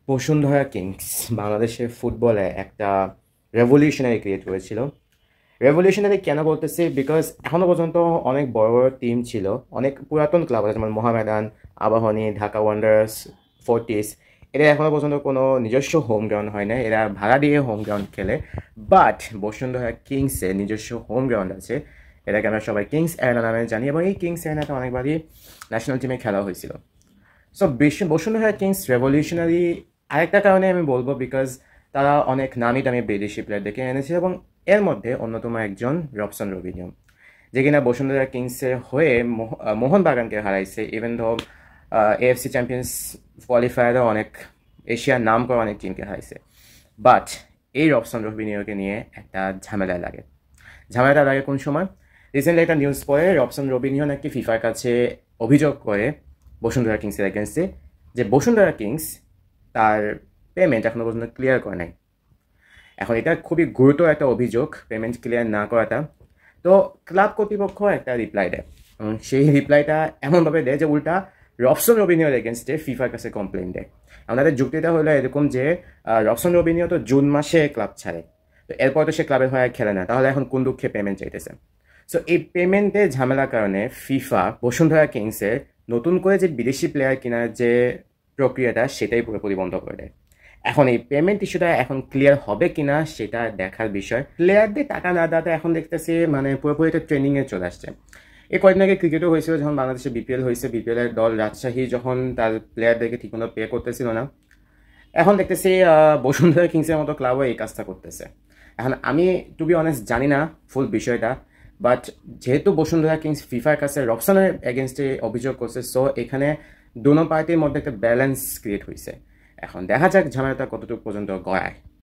Bashundhara Kings বাংলাদেশের ফুটবলে একটা রেভলিউশনারি ক্রিয়েট করেছিল। রেভলিউশনারি কেন বলতেছি? বিকজ এখনও পর্যন্ত অনেক বড় বড় টিম ছিল, অনেক পুরাতন ক্লাব আছে, যেমন মোহামেডান, আবাহনী, ঢাকা ওয়ান্ডারার্স, ফোর্টিস। এরা এখনও পর্যন্ত কোনো নিজস্ব হোম গ্রাউন্ড হয় না, এরা ভাড়া দিয়ে হোম গ্রাউন্ড খেলে। বাট বসুন্ধরা কিংসের নিজস্ব হোম গ্রাউন্ড আছে, এটাকে আমরা সবাই কিংস অ্যারেনা নামে জানি, এবং এই কিংস অ্যারেনাতে অনেকবারই ন্যাশনাল টিমে খেলা হয়েছিল। সো বসুন্ধরা কিংস রেভলিউশনারি আরেকটা কারণে আমি বলবো, বিকজ তারা অনেক নামি দামি বিদেশি প্লেয়ারদেরকে এনেছে, এবং এর মধ্যে অন্যতম একজন রবসন রবিনিয়ো, যে কিনা বসুন্ধরা কিংসের হয়ে মোহনবাগানকে হারাইছে। ইভেন ধো এএফসি চ্যাম্পিয়ন্স কোয়ালিফায়ারও অনেক এশিয়ার নাম করা অনেক টিমকে হারাইছে। বাট এই রবসন রবিনিয়োকে নিয়ে একটা ঝামেলা লাগে। ঝামেলাটা লাগে কোন সময়? রিসেন্টলি একটা নিউজ পড়ে রবসন রবিনিয়ো নাকি ফিফার কাছে অভিযোগ করে বসুন্ধরা কিংসের এগেনস্টে, যে বসুন্ধরা কিংস তার পেমেন্ট এখনও পর্যন্ত ক্লিয়ার করে নাই। এখন এটা খুবই গুরুতর একটা অভিযোগ, পেমেন্ট ক্লিয়ার না করাটা। তো ক্লাব কর্তৃপক্ষ একটা রিপ্লাই দেয়, এবং সেই রিপ্লাইটা এমনভাবে দেয় যে উল্টা রবসন রবিনিয়োর এগেনস্টে ফিফার কাছে কমপ্লেন দেয়। আমাদের যুক্তিটা হলো এরকম যে রবসন রবিনিয়ো তো জুন মাসে ক্লাব ছাড়ে, তো এরপর তো সে ক্লাবের হয়ে খেলে না, তাহলে এখন কোন দুঃখে পেমেন্ট চাইতেছে? সো এই পেমেন্টের ঝামেলার কারণে ফিফা বসুন্ধরা কিংসের নতুন করে যে বিদেশি প্লেয়ার কেনার যে প্রক্রিয়াটা, সেটাই পুরোপুরি বন্ধ করে দেয়। এখন এই পেমেন্ট ইস্যুটা এখন ক্লিয়ার হবে কিনা সেটা দেখার বিষয়। প্লেয়ারদের টাকা না দেওয়াতে এখন দেখতেছি মানে পুরোপুরি একটা ট্রেনিংয়ে চলে আসছে। এই কয়েকদিন আগে ক্রিকেটও হয়েছিল, যখন বাংলাদেশে বিপিএল হয়েছে, বিপিএলের দল রাজশাহী যখন তার প্লেয়ারদেরকে ঠিকমতো পে করতেছিল না, এখন দেখতেছি বসুন্ধরা কিংসের মতো ক্লাবও এই কাজটা করতেছে। এখন আমি টু বি অনেস্ট জানি না ফুল বিষয়টা, বাট যেহেতু বসুন্ধরা কিংস ফিফার কাছে রবসনের এগেনস্টে অভিযোগ করছে, সো এখানে দুনো পার্টির মধ্যে একটা ব্যালেন্স ক্রিয়েট হয়েছে। এখন দেখা যাক ঝামেলাটা কতটুকু পর্যন্ত গড়ায়।